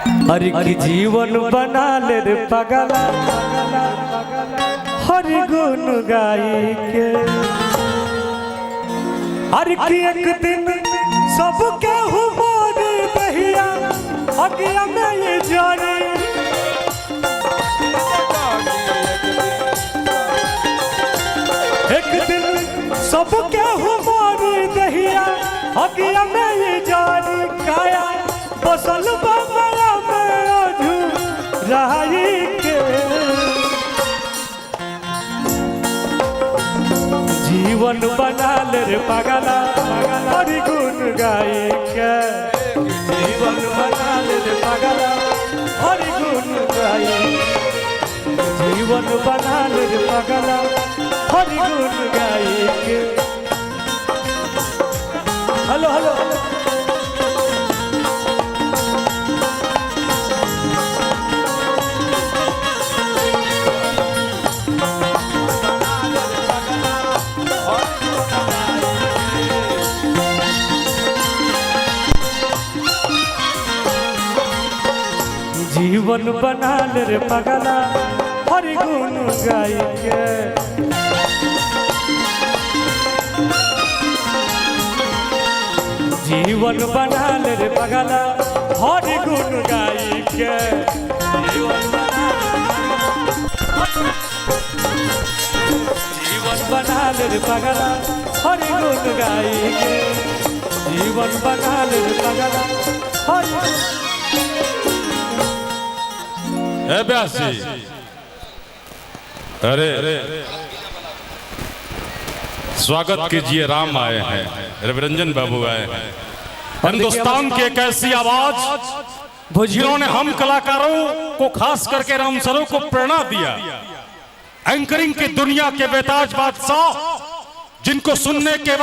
हरि की जीवन बना ले रे पगला हरि गुण गाई के हरि की एक दिन सबके हुमर दहिया अगिया में ये जाने एक दिन सबके हुमर दहिया अगिया में ये जाने काया बसल बाबा में अधू रहाई के जीवन बना ले रे पगला हरि गुण गाई के जीवन बना ले रे पगला हरि गुण गाई जीवन बना ले रे पगला हरि गुण गाई के हेलो हेलो जीवन बना ले रे पगला हरि गुण गाई के जीवन बना ले रे पगला हरि गुण गाई के जीवन बना ले रे पगला हरि गुण गाई के जीवन बना ले रे पगला हरि ब्यासी अरे स्वागत कीजिए राम आए हैं रविरंजन बाबू आए हैं हिंदुस्तान की एक ऐसी आवाज जिन्होंने हम कलाकारों को खास करके राम सरों को प्रेरणा दिया एंकरिंग की दुनिया के बेताज बादशाह जिनको सुनने के बाद